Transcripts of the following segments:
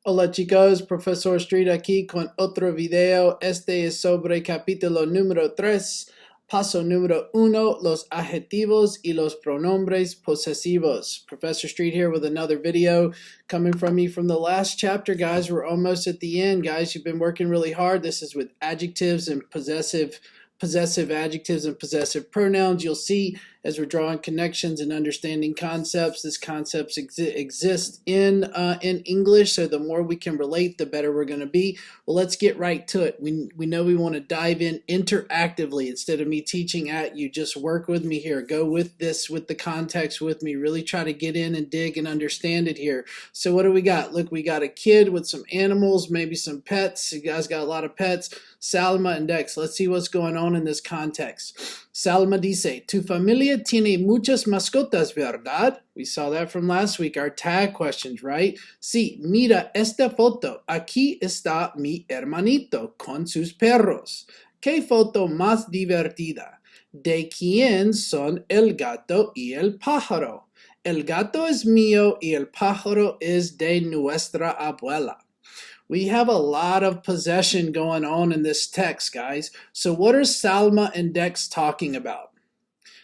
Hola chicos, Profesor Street aquí con otro video. Este es sobre capítulo número 3, paso número 1, los adjetivos y los pronombres posesivos. Professor Street here with another video coming from me from the last chapter, guys. We're almost at the end, guys. You've been working really hard. This is with adjectives and possessive adjectives and possessive pronouns. You'll see as we're drawing connections and understanding concepts, this concepts exist in English, so the more we can relate, the better we're going to be. Well, let's get right to it. We know we want to dive in interactively instead of me teaching at you. Just work with me here. Go with this, with the context with me. Really try to get in and dig and understand it here. So what do we got? Look, we got a kid with some animals, maybe some pets. You guys got a lot of pets. Salma and Dex. Let's see what's going on in this context. Salma dice, tu familia tiene muchas mascotas, ¿verdad? We saw that from last week, our tag questions, right? Sí, mira esta foto. Aquí está mi hermanito con sus perros. ¿Qué foto más divertida? ¿De quién son el gato y el pájaro? El gato es mío y el pájaro es de nuestra abuela. We have a lot of possession going on in this text, guys. So what are Salma and Dex talking about?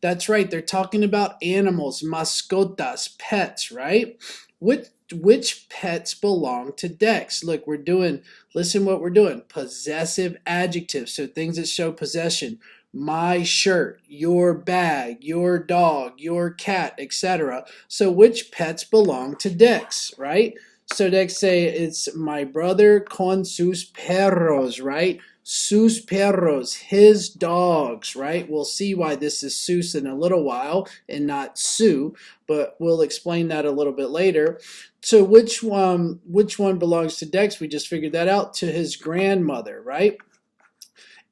That's right, they're talking about animals, mascotas, pets, right? Which pets belong to Dex? Look, listen what we're doing. Possessive adjectives, so things that show possession. My shirt, your bag, your dog, your cat, etc. So which pets belong to Dex, right? So Dex say it's my brother con sus perros, right? Sus perros, his dogs, right? We'll see why this is sus in a little while and not su, but we'll explain that a little bit later. So which one belongs to Dex? We just figured that out. To his grandmother, right?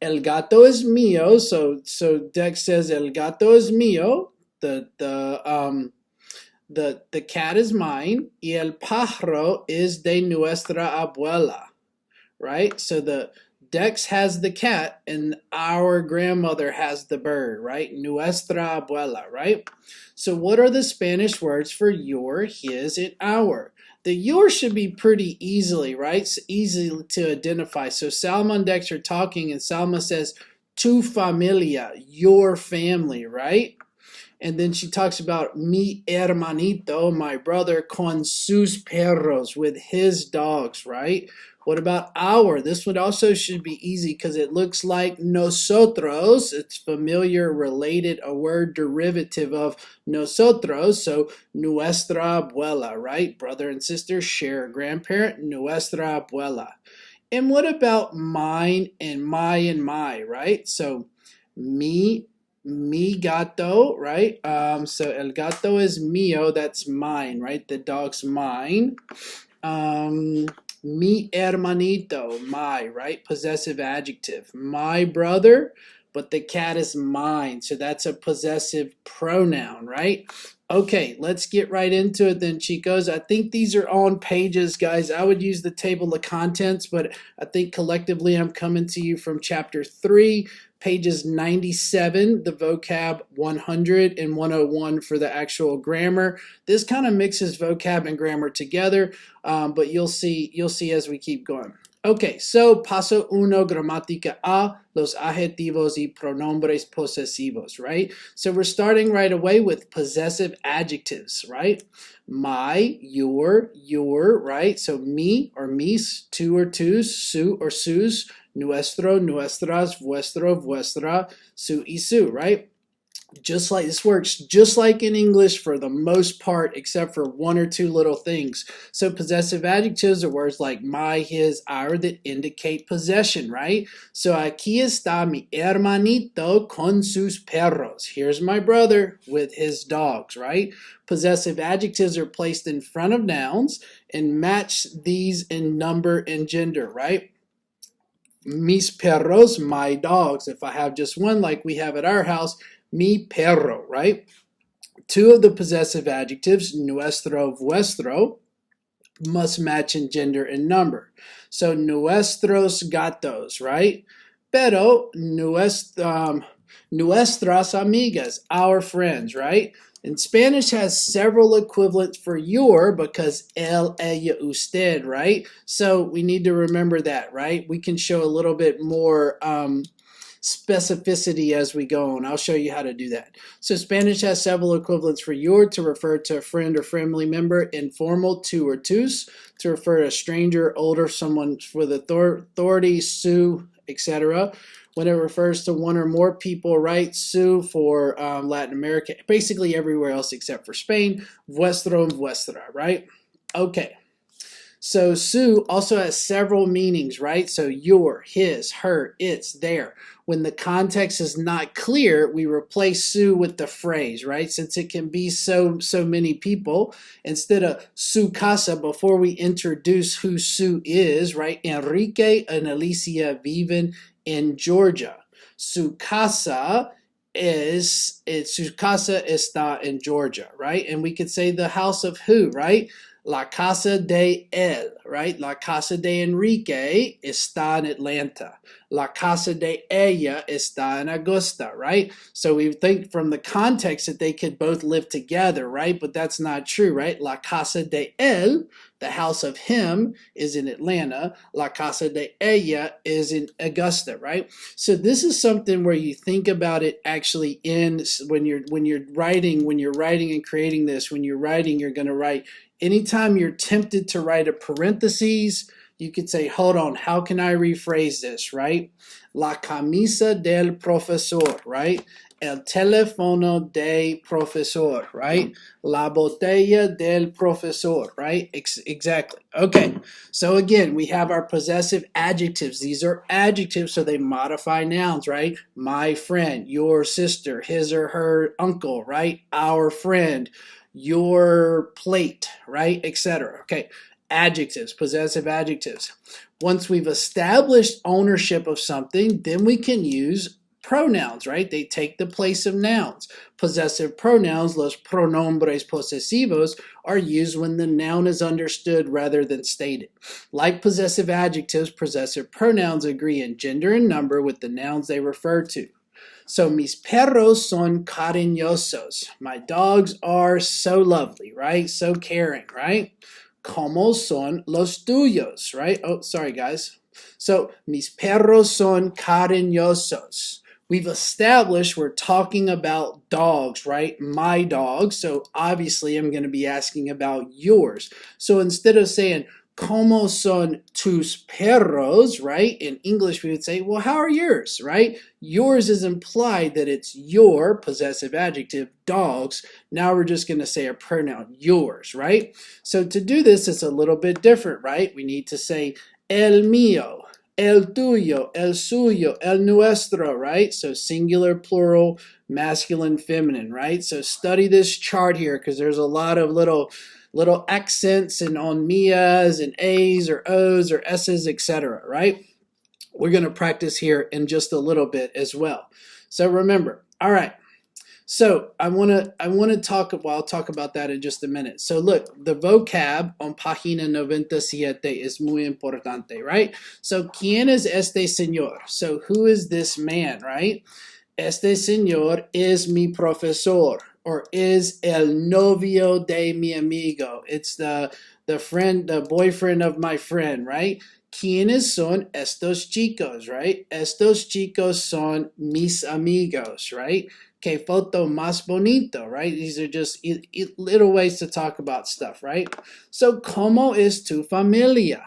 El gato es mío. So Dex says el gato es mío. The cat is mine, y el pájaro is de nuestra abuela, right? So the Dex has the cat, and our grandmother has the bird, right? Nuestra abuela, right? So what are the Spanish words for your, his, and our? The your should be pretty easily, right? It's easy to identify. So Salma and Dex are talking, and Salma says, tu familia, your family, right? And then she talks about mi hermanito, my brother, con sus perros, with his dogs, right? What about our? This one also should be easy because it looks like nosotros. It's familiar, related, a word derivative of nosotros. So nuestra abuela, right? Brother and sister share a grandparent, nuestra abuela. And what about mine and my, right? So mi gato, right? So el gato is mío, that's mine, right? The dog's mine. Mi hermanito, my, right? Possessive adjective. My brother, but the cat is mine, so that's a possessive pronoun, right? Okay, let's get right into it then, chicos. I think these are on pages, guys. I would use the table of contents, but I think collectively I'm coming to you from chapter 3, pages 97, the vocab 100, and 101 for the actual grammar. This kind of mixes vocab and grammar together, but you'll see as we keep going. Okay, so paso uno, gramática A, los adjetivos y pronombres posesivos, right? So we're starting right away with possessive adjectives, right? My, your, right? So mi or mis, tu or tus, su or sus, nuestro, nuestras, vuestro, vuestra, su y su, right? Just like this works just like in English for the most part, except for one or two little things. So possessive adjectives are words like my, his, our that indicate possession, right? So aquí está mi hermanito con sus perros. Here's my brother with his dogs, right? Possessive adjectives are placed in front of nouns and match these in number and gender, right? Mis perros, my dogs. If I have just one like we have at our house, mi perro, right? Two of the possessive adjectives, nuestro, vuestro, must match in gender and number. So nuestros gatos, right? Pero Nuestras amigas, our friends, right? And Spanish has several equivalents for your because él, ella, usted, right? So we need to remember that, right? We can show a little bit more specificity as we go on. I'll show you how to do that. So Spanish has several equivalents for your to refer to a friend or family member, informal, tu or tus, to refer to a stranger, older, someone with authority, su, etc. When it refers to one or more people, right? Su for Latin America, basically everywhere else except for Spain, vuestro and vuestra, right? Okay. So su also has several meanings, right? So your, his, her, its, their. When the context is not clear, we replace su with the phrase, right? Since it can be so many people, instead of su casa, before we introduce who su is, right? Enrique and Alicia viven in Georgia. Su casa su casa está in Georgia, right? And we could say the house of who, right? La casa de él, right? La casa de Enrique está en Atlanta. La casa de ella está en Augusta, right? So we think from the context that they could both live together, right? But that's not true, right? La casa de él, the house of him, is in Atlanta. La casa de ella is in Augusta, right? So this is something where you think about it actually in when you're writing and creating this. When you're writing, you're going to write. Anytime you're tempted to write a parentheses, you could say, hold on, how can I rephrase this, right? La camisa del profesor, right? El teléfono del profesor, right? La botella del profesor, right? Exactly. Okay, so again, we have our possessive adjectives. These are adjectives, so they modify nouns, right? My friend, your sister, his or her uncle, right? Our friend, your plate, right, etc. Okay, adjectives, possessive adjectives. Once we've established ownership of something, then we can use pronouns, right? They take the place of nouns. Possessive pronouns, los pronombres posesivos, are used when the noun is understood rather than stated. Like possessive adjectives, possessive pronouns agree in gender and number with the nouns they refer to. So, mis perros son cariñosos. My dogs are so lovely, right? So caring, right? Como son los tuyos, right? Oh, sorry, guys. So, mis perros son cariñosos. We've established we're talking about dogs, right? My dogs. So, obviously, I'm going to be asking about yours. So, instead of saying, como son tus perros, right? In English, we would say, well, how are yours, right? Yours is implied that it's your, possessive adjective, dogs. Now we're just going to say a pronoun, yours, right? So to do this, it's a little bit different, right? We need to say el mío, el tuyo, el suyo, el nuestro, right? So singular, plural, masculine, feminine, right? So study this chart here because there's a lot of little accents and on mias and a's or o's or s's, etc., right? We're going to practice here in just a little bit as well. So remember, all right. So I want to talk, well, I'll talk about that in just a minute. So look, the vocab on página 97 is muy importante, right? So ¿quién es este señor? So who is this man, right? Este señor es mi profesor, or is el novio de mi amigo. It's the friend, the boyfriend of my friend, right? ¿Quiénes son estos chicos, right? Estos chicos son mis amigos, right? Que foto más bonito, right? These are just little ways to talk about stuff, right? So, ¿cómo es tu familia?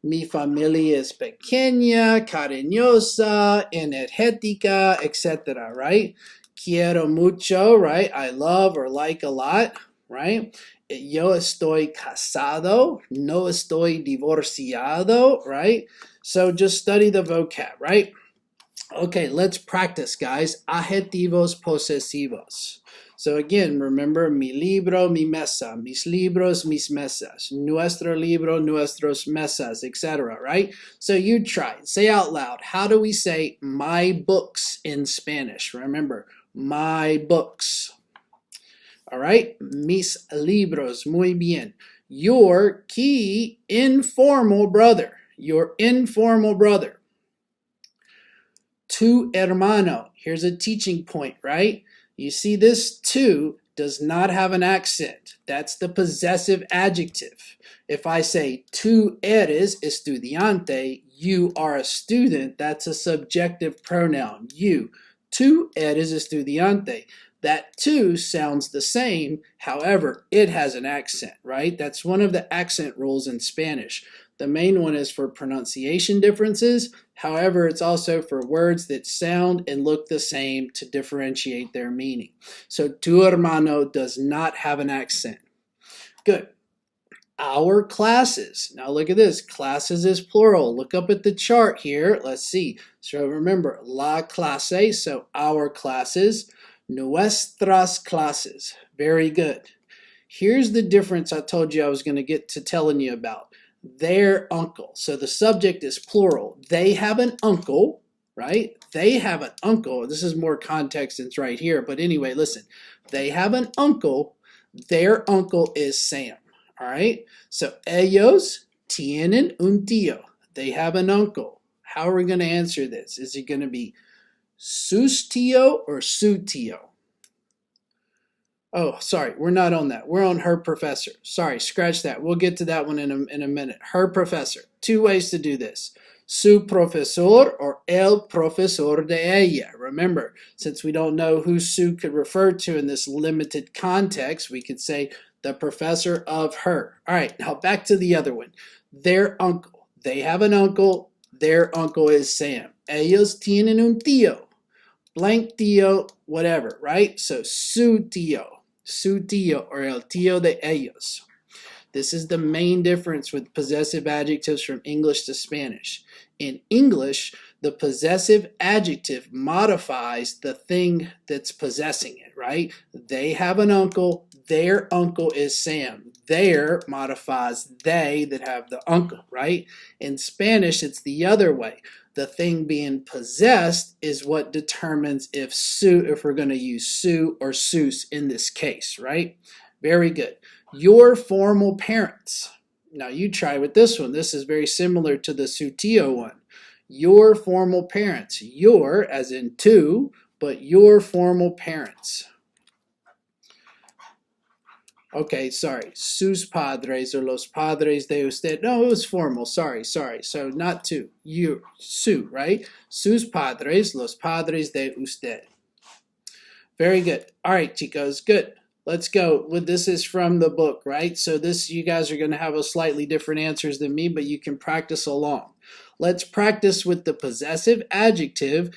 Mi familia es pequeña, cariñosa, energética, etc., right? Quiero mucho, right? I love or like a lot, right? Yo estoy casado, no estoy divorciado, right? So just study the vocab, right? Okay, let's practice, guys. Adjetivos posesivos. So again, remember, mi libro, mi mesa, mis libros, mis mesas, nuestro libro, nuestros mesas, etc., right? So you try, say out loud. How do we say my books in Spanish? Remember, my books. All right, mis libros, muy bien. Your key informal brother, your informal brother. Tu hermano. here's a teaching point, right? You see this tu does not have an accent. That's the possessive adjective. If I say tú eres estudiante, you are a student, that's a subjective pronoun, you. Tú eres estudiante. That tú sounds the same, however, it has an accent, right? That's one of the accent rules in Spanish. The main one is for pronunciation differences. However, it's also for words that sound and look the same to differentiate their meaning. So, tu hermano does not have an accent. Good. Our classes. Now look at this. Classes is plural. Look up at the chart here. Let's see. So remember, la clase, so our classes. Nuestras clases. Very good. Here's the difference I told you I was going to get to telling you about. Their uncle. So the subject is plural. They have an uncle, right? They have an uncle. This is more context than it's right here. But anyway, listen. They have an uncle. Their uncle is Sam. All right? So ellos tienen un tío. They have an uncle. How are we going to answer this? Is it going to be sus tío or su tío? Oh, sorry, we're not on that. We're on her professor. Sorry, scratch that. We'll get to that one in a minute. Her professor. Two ways to do this. Su profesor or el profesor de ella. Remember, since we don't know who su could refer to in this limited context, we could say the professor of her. All right, now back to the other one. Their uncle. They have an uncle. Their uncle is Sam. Ellos tienen un tío. Blank tío, whatever, right? So su tío, or el tío de ellos. This is the main difference with possessive adjectives from English to Spanish. In English, the possessive adjective modifies the thing that's possessing it, right? They have an uncle. Their uncle is Sam. Their modifies they that have the uncle, right? In Spanish, it's the other way. The thing being possessed is what determines if we're going to use su or sus in this case, right? Very good. Your formal parents. Now you try with this one. This is very similar to the su tío one. Your formal parents. Your as in two, but your formal parents. Okay, sorry. Sus padres or los padres de usted. No, it was formal. Sorry. So not tu. You, su, right? Sus padres, los padres de usted. Very good. All right, chicos, good. Let's go. This is from the book, right? So this, you guys are going to have a slightly different answers than me, but you can practice along. Let's practice with the possessive adjective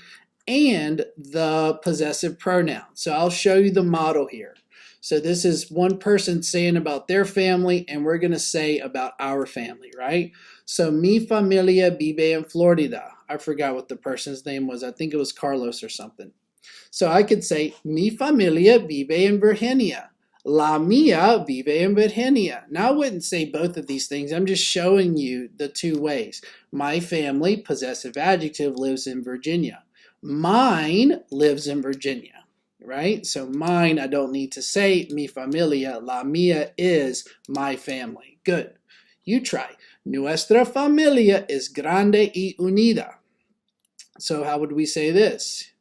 and the possessive pronoun. So I'll show you the model here. So this is one person saying about their family, and we're going to say about our family, right? So mi familia vive en Florida. I forgot what the person's name was. I think it was Carlos or something. So I could say mi familia vive en Virginia. La mía vive en Virginia. Now I wouldn't say both of these things. I'm just showing you the two ways. My family, possessive adjective, lives in Virginia. Mine lives in Virginia. Right? So mine, I don't need to say mi familia. La mía is my family. Good. You try. Nuestra familia es grande y unida. So how would we say this?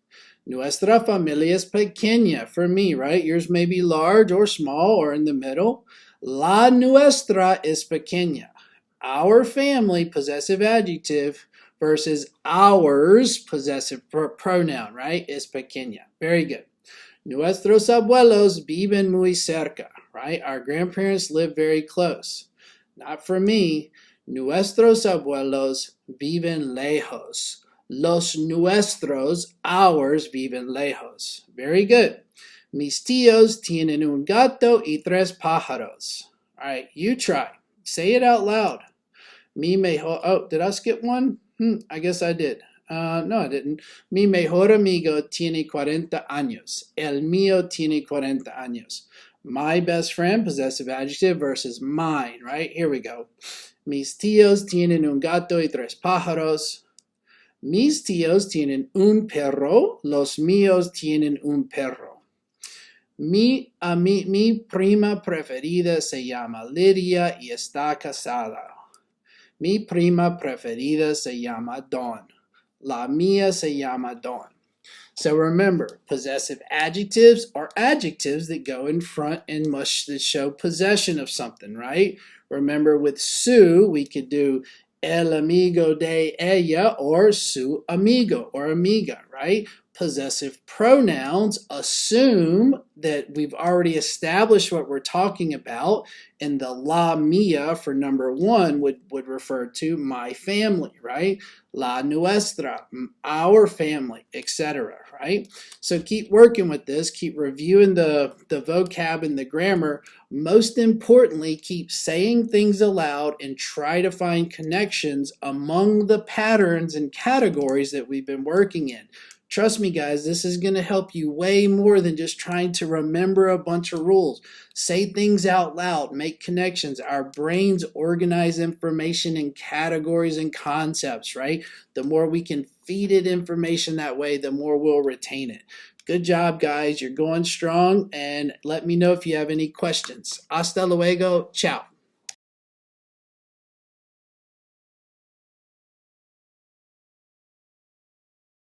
Nuestra familia es pequeña for me, right? Yours may be large or small or in the middle. La nuestra es pequeña. Our family, possessive adjective, versus ours, possessive pronoun, right? Es pequeña. Very good. Nuestros abuelos viven muy cerca, right? Our grandparents live very close. Not for me. Nuestros abuelos viven lejos. Los nuestros, ours, viven lejos. Very good. Mis tíos tienen un gato y tres pájaros. All right, you try. Say it out loud. Mi mejor, oh, did I skip one? I guess I did. No, I didn't. Mi mejor amigo tiene 40 años. El mío tiene 40 años. My best friend, possessive adjective, versus mine, right? Here we go. Mis tíos tienen un gato y tres pájaros. Mis tíos tienen un perro. Los míos tienen un perro. Mi prima preferida se llama Lidia y está casada. Mi prima preferida se llama Dawn. La mía se llama Dawn. So remember, possessive adjectives are adjectives that go in front and must show possession of something, right? Remember with su, we could do el amigo de ella or su amigo or amiga, right? Possessive pronouns assume that we've already established what we're talking about, and the la mia for number one would refer to my family, right? La nuestra, our family, etc., right? So keep working with this, keep reviewing the vocab and the grammar. Most importantly, keep saying things aloud and try to find connections among the patterns and categories that we've been working in. Trust me, guys, this is going to help you way more than just trying to remember a bunch of rules. Say things out loud, make connections. Our brains organize information in categories and concepts, right? The more we can feed it information that way, the more we'll retain it. Good job, guys. You're going strong, and let me know if you have any questions. Hasta luego. Ciao.